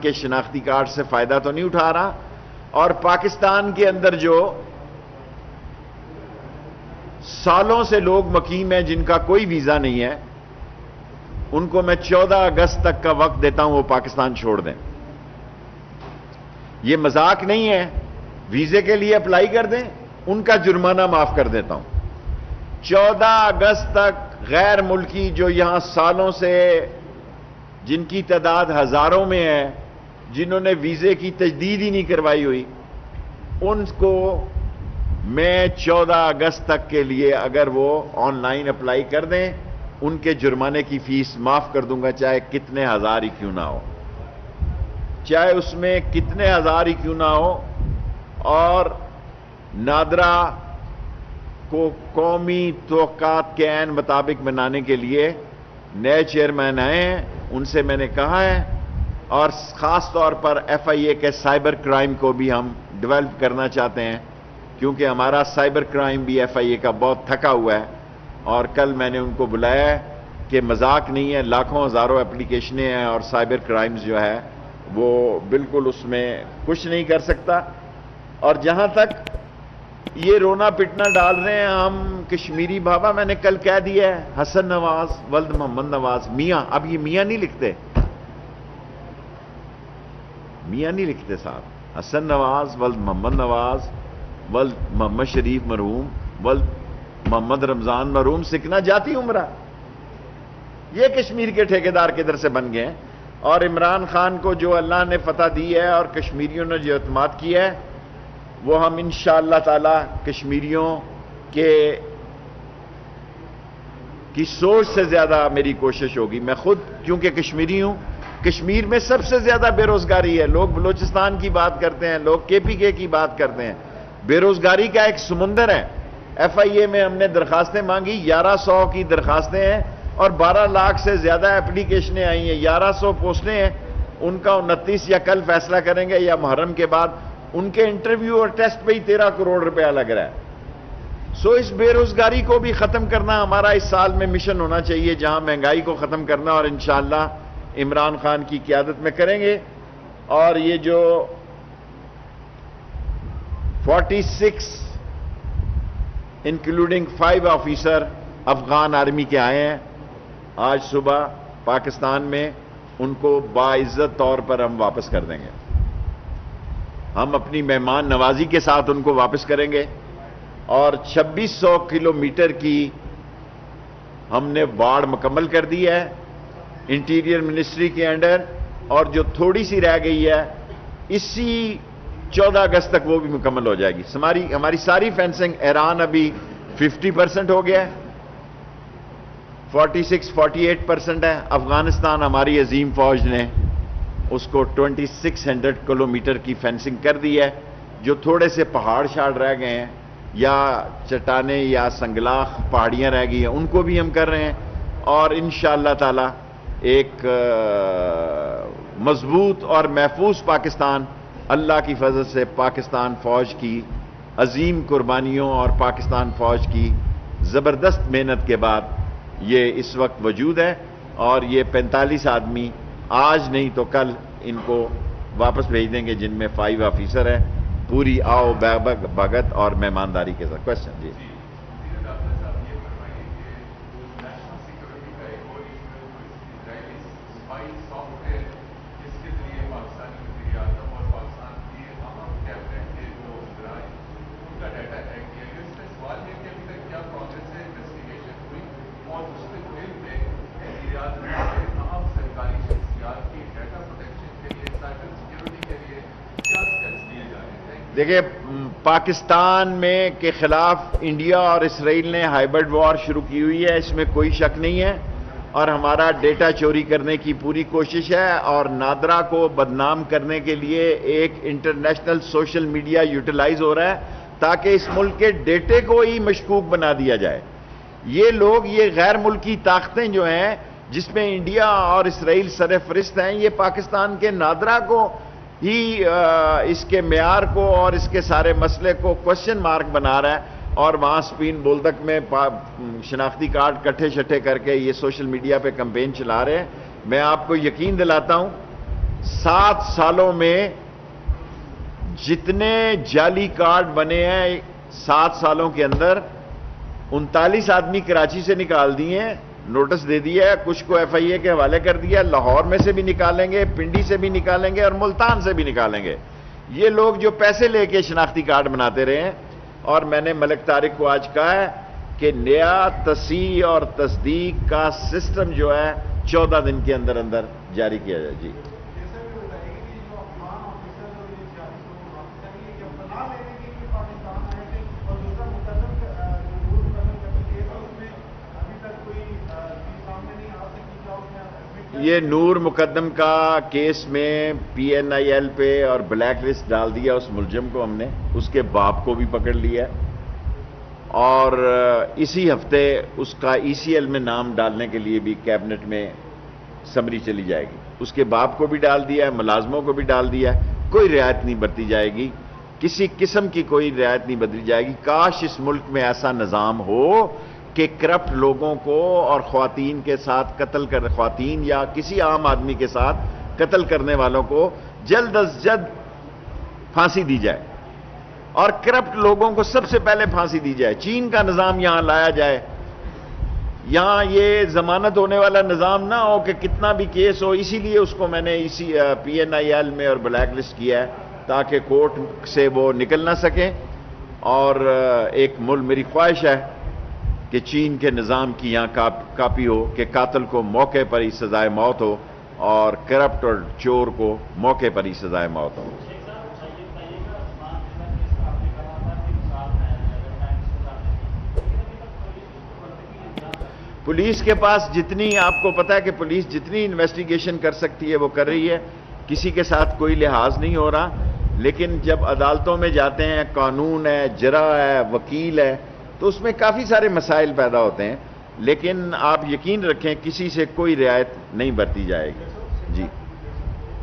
کے شناختی کارڈ سے فائدہ تو نہیں اٹھا رہا، اور پاکستان کے اندر جو سالوں سے لوگ مقیم ہیں جن کا کوئی ویزا نہیں ہے، ان کو میں 14 اگست تک کا وقت دیتا ہوں وہ پاکستان چھوڑ دیں۔ یہ مذاق نہیں ہے، ویزے کے لیے اپلائی کر دیں، ان کا جرمانہ معاف کر دیتا ہوں۔ 14 اگست تک غیر ملکی جو یہاں سالوں سے، جن کی تعداد ہزاروں میں ہے، جنہوں نے ویزے کی تجدید ہی نہیں کروائی ہوئی، ان کو میں 14 اگست تک کے لیے اگر وہ آن لائن اپلائی کر دیں، ان کے جرمانے کی فیس معاف کر دوں گا، چاہے کتنے ہزار ہی کیوں نہ ہو، چاہے اس میں کتنے ہزار ہی کیوں نہ ہو۔ اور نادرا کو قومی توقعات کے عین مطابق بنانے کے لیے نئے چیئرمین آئے ہیں، ان سے میں نے کہا ہے، اور خاص طور پر ایف آئی اے کے سائبر کرائم کو بھی ہم ڈیولپ کرنا چاہتے ہیں، کیونکہ ہمارا سائبر کرائم بھی ایف آئی اے کا بہت تھکا ہوا ہے۔ اور کل میں نے ان کو بلایا ہے کہ مذاق نہیں ہے، لاکھوں ہزاروں اپلیکیشنیں ہیں، اور سائبر کرائمز جو ہے وہ بالکل اس میں کچھ نہیں کر سکتا۔ اور جہاں تک یہ رونا پٹنا ڈال رہے ہیں ہم کشمیری بابا، میں نے کل کہہ دیا ہے، حسن نواز ولد محمد نواز میاں، اب یہ میاں نہیں لکھتے، میاں نہیں لکھتے صاحب، حسن نواز ولد محمد نواز ولد محمد شریف مرحوم ولد محمد رمضان مرحوم سکنا جاتی عمرہ، یہ کشمیر کے ٹھیکیدار کدھر سے بن گئے ہیں؟ اور عمران خان کو جو اللہ نے فتح دی ہے اور کشمیریوں نے جو اعتماد کیا ہے، وہ ہم انشاءاللہ تعالی کشمیریوں کی سوچ سے زیادہ میری کوشش ہوگی۔ میں خود کیونکہ کشمیری ہوں، کشمیر میں سب سے زیادہ بے روزگاری ہے، لوگ بلوچستان کی بات کرتے ہیں، لوگ کے پی کے کی بات کرتے ہیں، بے روزگاری کا ایک سمندر ہے۔ ایف آئی اے میں ہم نے درخواستیں مانگی، 1100 کی درخواستیں ہیں اور 12 لاکھ سے زیادہ اپلیکیشنیں آئی ہیں، 1100 پوسٹیں ہیں، ان کا 29 یا کل فیصلہ کریں گے یا محرم کے بعد، ان کے انٹرویو اور ٹیسٹ پہ ہی 13 کروڑ روپیہ لگ رہا ہے۔ سو اس بے روزگاری کو بھی ختم کرنا ہمارا اس سال میں مشن ہونا چاہیے، جہاں مہنگائی کو ختم کرنا، اور انشاءاللہ عمران خان کی قیادت میں کریں گے۔ اور یہ جو 46 انکلوڈنگ 5 آفیسر افغان آرمی کے آئے ہیں آج صبح پاکستان میں، ان کو باعزت طور پر ہم واپس کر دیں گے، ہم اپنی مہمان نوازی کے ساتھ ان کو واپس کریں گے۔ اور 2600 کلومیٹر کی ہم نے واڑ مکمل کر دی ہے انٹیریئر منسٹری کے انڈر، اور جو تھوڑی سی رہ گئی ہے اسی 14 اگست تک وہ بھی مکمل ہو جائے گی۔ ہماری ساری فینسنگ، ایران ابھی 50% ہو گیا ہے، 46-48% ہے۔ افغانستان ہماری عظیم فوج نے اس کو 2600 کلومیٹر کی فینسنگ کر دی ہے۔ جو تھوڑے سے پہاڑ شاڑ رہ گئے ہیں یا چٹانیں یا سنگلاخ پہاڑیاں رہ گئی ہیں، ان کو بھی ہم کر رہے ہیں، اور انشاءاللہ تعالی ایک مضبوط اور محفوظ پاکستان، اللہ کی فضل سے پاکستان فوج کی عظیم قربانیوں اور پاکستان فوج کی زبردست محنت کے بعد یہ اس وقت وجود ہے۔ اور یہ 45 آدمی آج نہیں تو کل ان کو واپس بھیج دیں گے، جن میں 5 آفیسر ہیں، پوری آؤ بھگت اور مہمانداری کے ساتھ۔ کوشچن جی دیکھیں، پاکستان میں کے خلاف انڈیا اور اسرائیل نے ہائبرڈ وار شروع کی ہوئی ہے، اس میں کوئی شک نہیں ہے، اور ہمارا ڈیٹا چوری کرنے کی پوری کوشش ہے، اور نادرا کو بدنام کرنے کے لیے ایک انٹرنیشنل سوشل میڈیا یوٹیلائز ہو رہا ہے تاکہ اس ملک کے ڈیٹے کو ہی مشکوک بنا دیا جائے۔ یہ لوگ، یہ غیر ملکی طاقتیں جو ہیں جس میں انڈیا اور اسرائیل سرفہرست ہیں، یہ پاکستان کے نادرا کو ہی اس کے معیار کو اور اس کے سارے مسئلے کو کوشچن مارک بنا رہا ہے، اور وہاں سپین بولدک میں شناختی کارڈ کٹھے شٹھے کر کے یہ سوشل میڈیا پہ کمپین چلا رہے ہیں۔ میں آپ کو یقین دلاتا ہوں 7 سالوں میں جتنے جعلی کارڈ بنے ہیں 7 سالوں کے اندر 39 آدمی کراچی سے نکال دیے ہیں، نوٹس دے دیا ہے، کچھ کو ایف آئی اے کے حوالے کر دیا، لاہور میں سے بھی نکالیں گے، پنڈی سے بھی نکالیں گے اور ملتان سے بھی نکالیں گے۔ یہ لوگ جو پیسے لے کے شناختی کارڈ بناتے رہے ہیں، اور میں نے ملک طارق کو آج کہا ہے کہ نیا تصحیح اور تصدیق کا سسٹم جو ہے 14 دن کے اندر اندر جاری کیا جائے۔ جی یہ نور مقدم کا کیس میں پی این آئی ایل پہ اور بلیک لسٹ ڈال دیا اس ملزم کو، ہم نے اس کے باپ کو بھی پکڑ لیا اور اسی ہفتے اس کا ای سی ایل میں نام ڈالنے کے لیے بھی کیبنٹ میں سمری چلی جائے گی۔ اس کے باپ کو بھی ڈال دیا ہے، ملازموں کو بھی ڈال دیا ہے۔ کوئی رعایت نہیں برتی جائے گی، کسی قسم کی کوئی رعایت نہیں بدلی جائے گی۔ کاش اس ملک میں ایسا نظام ہو کہ کرپٹ لوگوں کو اور خواتین کے ساتھ خواتین یا کسی عام آدمی کے ساتھ قتل کرنے والوں کو جلد از جلد پھانسی دی جائے، اور کرپٹ لوگوں کو سب سے پہلے پھانسی دی جائے۔ چین کا نظام یہاں لایا جائے، یہاں یہ ضمانت ہونے والا نظام نہ ہو کہ کتنا بھی کیس ہو۔ اسی لیے اس کو میں نے پی این آئی ایل میں اور بلیک لسٹ کیا ہے تاکہ کورٹ سے وہ نکل نہ سکیں۔ اور ایک میری خواہش ہے کہ چین کے نظام کی یہاں کاپی ہو کہ قاتل کو موقع پر ہی سزائے موت ہو اور کرپٹ اور چور کو موقع پر ہی سزائے موت ہو۔ پولیس کے پاس جتنی، آپ کو پتا ہے کہ پولیس جتنی انویسٹیگیشن کر سکتی ہے وہ کر رہی ہے، کسی کے ساتھ کوئی لحاظ نہیں ہو رہا۔ لیکن جب عدالتوں میں جاتے ہیں، قانون ہے، جرا ہے، وکیل ہے، تو اس میں کافی سارے مسائل پیدا ہوتے ہیں، لیکن آپ یقین رکھیں کسی سے کوئی رعایت نہیں برتی جائے گی۔ جی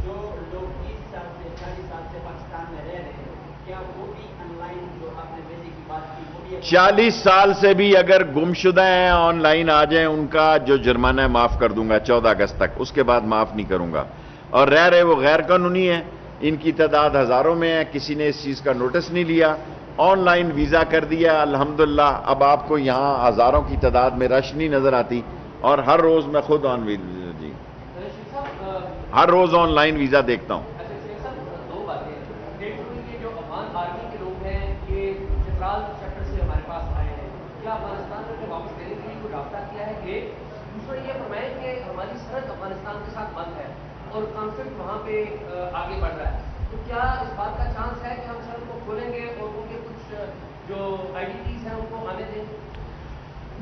جو لوگ 20 سال سے 40 سال سے پاکستان میں رہ رہے ہیں، کیا وہ بھی آن لائن جو آپ نے ویزے کی بات کی وہ بھی 40 سال سے بھی اگر گمشدہ ہیں آن لائن آ جائیں، ان کا جو جرمانہ ہے معاف کر دوں گا 14 اگست تک، اس کے بعد معاف نہیں کروں گا۔ اور رہ رہے وہ غیر قانونی ہیں، ان کی تعداد ہزاروں میں ہے، کسی نے اس چیز کا نوٹس نہیں لیا، آن لائن ویزا کر دیا الحمدللہ۔ اب آپ کو یہاں ہزاروں کی تعداد میں رش نہیں نظر آتی، اور ہر روز میں خود جی ہر روز آن لائن ویزا دیکھتا ہوں۔ دو باتیں، جو افغان آرمی کے لوگ ہیں یہ چترال سیکٹر سے ہمارے پاس آئے ہیں، کیا افغانستان میں واپس لینے کے لیے کوئی رابطہ کیا ہے؟ کہ دوسرا یہ فرمائیں کہ ہماری سرحد افغانستان کے ساتھ بند ہے اور کانفلکٹ وہاں پہ آگے بڑھ رہا ہے، تو کیا اس بات کا چانس ہے کہ ہم سرحد کو کھولیں گے اور ان کے کچھ جو آئی ڈی پیز ہیں ان کو آنے دیں؟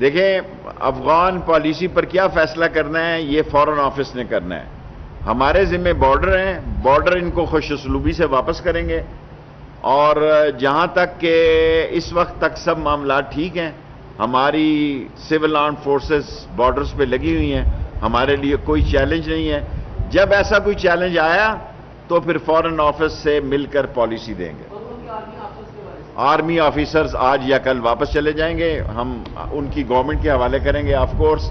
دیکھیں، افغان پالیسی پر کیا فیصلہ کرنا ہے یہ فورن آفس نے کرنا ہے۔ ہمارے ذمہ بارڈر ہیں، بارڈر ان کو خوش اسلوبی سے واپس کریں گے، اور جہاں تک کہ اس وقت تک سب معاملات ٹھیک ہیں، ہماری سول آرمڈ فورسز بارڈرز پہ لگی ہوئی ہیں، ہمارے لیے کوئی چیلنج نہیں ہے۔ جب ایسا کوئی چیلنج آیا تو پھر فورن آفس سے مل کر پالیسی دیں گے۔ آرمی آفیسرز آج یا کل واپس چلے جائیں گے، ہم ان کی گورنمنٹ کے حوالے کریں گے۔ آف کورس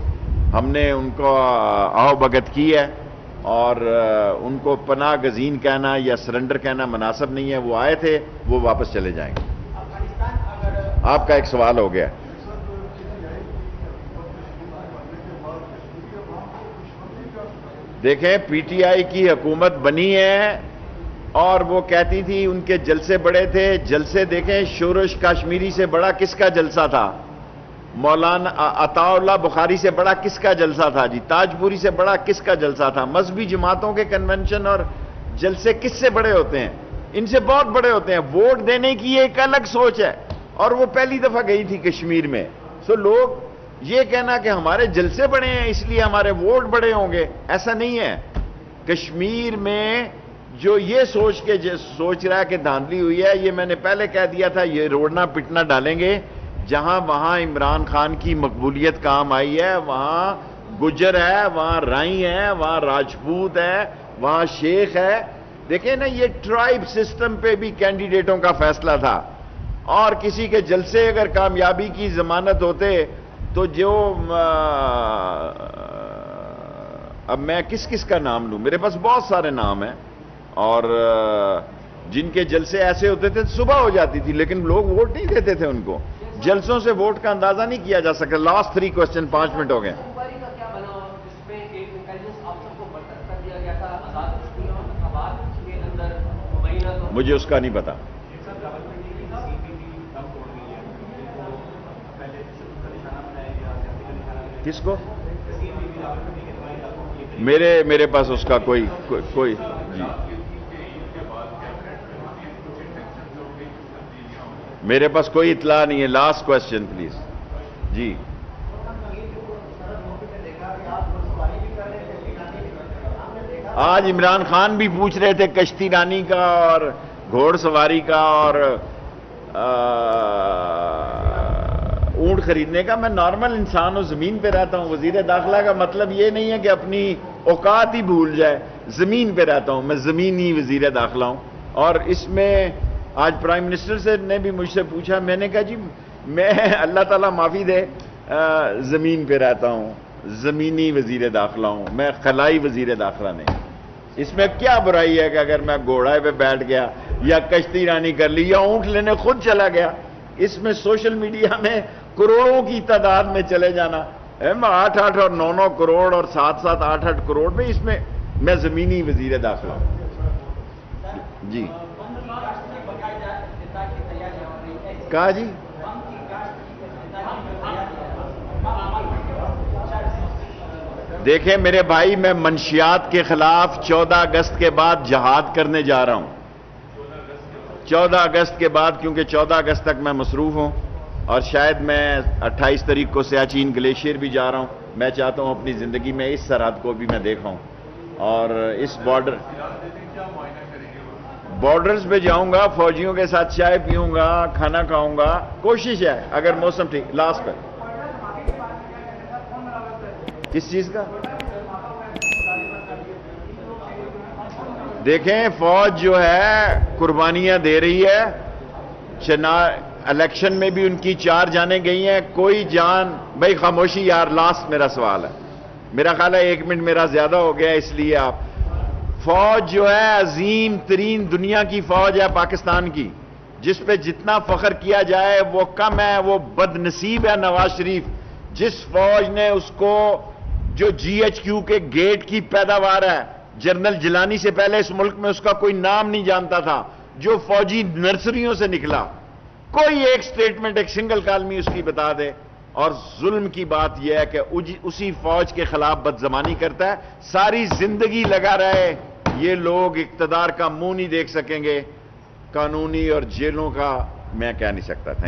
ہم نے ان کو آؤ بھگت کی ہے، اور ان کو پناہ گزین کہنا یا سرنڈر کہنا مناسب نہیں ہے۔ وہ آئے تھے، وہ واپس چلے جائیں گے۔ آپ کا ایک سوال ہو گیا۔ دیکھیں، پی ٹی آئی کی حکومت بنی ہے اور وہ کہتی تھی ان کے جلسے بڑے تھے۔ جلسے دیکھیں، شورش کشمیری سے بڑا کس کا جلسہ تھا؟ مولانا عطا اللہ بخاری سے بڑا کس کا جلسہ تھا؟ جی تاج پوری سے بڑا کس کا جلسہ تھا؟ مذہبی جماعتوں کے کنونشن اور جلسے کس سے بڑے ہوتے ہیں؟ ان سے بہت بڑے ہوتے ہیں۔ ووٹ دینے کی ایک الگ سوچ ہے، اور وہ پہلی دفعہ گئی تھی کشمیر میں۔ لوگ یہ کہنا کہ ہمارے جلسے بڑے ہیں اس لیے ہمارے ووٹ بڑے ہوں گے، ایسا نہیں ہے۔ کشمیر میں جو یہ سوچ رہا ہے کہ دھاندلی ہوئی ہے، یہ میں نے پہلے کہہ دیا تھا، یہ روڑنا پٹنا ڈالیں گے۔ جہاں وہاں عمران خان کی مقبولیت کام آئی ہے، وہاں گجر ہے، وہاں رائی ہے، وہاں راجپوت ہے، وہاں شیخ ہے۔ دیکھیں نا، یہ ٹرائب سسٹم پہ بھی کینڈیڈیٹوں کا فیصلہ تھا، اور کسی کے جلسے اگر کامیابی کی ضمانت ہوتے تو جو اب میں کس کس کا نام لوں؟ میرے پاس بہت سارے نام ہیں، اور جن کے جلسے ایسے ہوتے تھے صبح ہو جاتی تھی، لیکن لوگ ووٹ نہیں دیتے تھے ان کو. جلسوں سے ووٹ کا اندازہ نہیں کیا جا سکتا. لاسٹ 3 کوسچن، 5 منٹ ہو گئے. انکوائری کا کیا بنا جس میں ایک انٹیلیجنس آفیسر کو برطرف کر دیا گیا تھا آزاد کشمیر اور انتخابات کے اندر مبینہ طور مجھے اس کا نہیں پتا. کس کو؟ میرے پاس اس کا کوئی جی میرے پاس کوئی اطلاع نہیں ہے. Last question please. جی آج عمران خان بھی پوچھ رہے تھے کشتی رانی کا اور گھوڑ سواری کا اور اونٹ خریدنے کا. میں نارمل انسان ہوں، زمین پہ رہتا ہوں. وزیر داخلہ کا مطلب یہ نہیں ہے کہ اپنی اوقات ہی بھول جائے. زمین پہ رہتا ہوں میں، زمینی وزیر داخلہ ہوں. اور اس میں آج پرائم منسٹر نے بھی مجھ سے پوچھا، میں نے کہا جی میں اللہ تعالیٰ معافی دے زمین پہ رہتا ہوں، زمینی وزیر داخلہ ہوں، میں خلائی وزیر داخلہ نہیں. اس میں کیا برائی ہے کہ اگر میں گھوڑے پہ بیٹھ گیا یا کشتی رانی کر لی یا اونٹ لینے خود چلا گیا؟ اس میں سوشل میڈیا میں کروڑوں کی تعداد میں چلے جانا، 8 اور 9 کروڑ اور 7 8 کروڑ میں، اس میں میں زمینی وزیر داخلہ ہوں. جی کہا جی دیکھیں میرے بھائی، میں منشیات کے خلاف 14 اگست کے بعد جہاد کرنے جا رہا ہوں. 14 اگست کے بعد، کیونکہ 14 اگست تک میں مصروف ہوں، اور شاید میں 28 تاریخ کو سیاچین گلیشیئر بھی جا رہا ہوں. میں چاہتا ہوں اپنی زندگی میں اس سرحد کو بھی میں دیکھوں، اور اس بارڈرز پہ جاؤں گا، فوجیوں کے ساتھ چائے پیوں گا، کھانا کھاؤں گا. کوشش ہے اگر موسم ٹھیک. لاسٹ پہ کس چیز کا؟ دیکھیں فوج جو ہے قربانیاں دے رہی ہے. الیکشن میں بھی ان کی 4 جانیں گئی ہیں. کوئی جان، بھائی خاموشی یار، لاسٹ میرا سوال ہے. میرا خیال ہے 1 منٹ میرا زیادہ ہو گیا، اس لیے آپ. فوج جو ہے عظیم ترین دنیا کی فوج ہے پاکستان کی، جس پہ جتنا فخر کیا جائے وہ کم ہے. وہ بد نصیب ہے نواز شریف، جس فوج نے اس کو، جو GHQ کے گیٹ کی پیداوار ہے، جنرل جیلانی سے پہلے اس ملک میں اس کا کوئی نام نہیں جانتا تھا، جو فوجی نرسریوں سے نکلا. کوئی ایک سٹیٹمنٹ، ایک سنگل کالمی اس کی بتا دے. اور ظلم کی بات یہ ہے کہ اسی فوج کے خلاف بدزبانی کرتا ہے. ساری زندگی لگا رہے. یہ لوگ اقتدار کا منہ نہیں دیکھ سکیں گے. قانونی اور جیلوں کا میں کہہ نہیں سکتا تھا.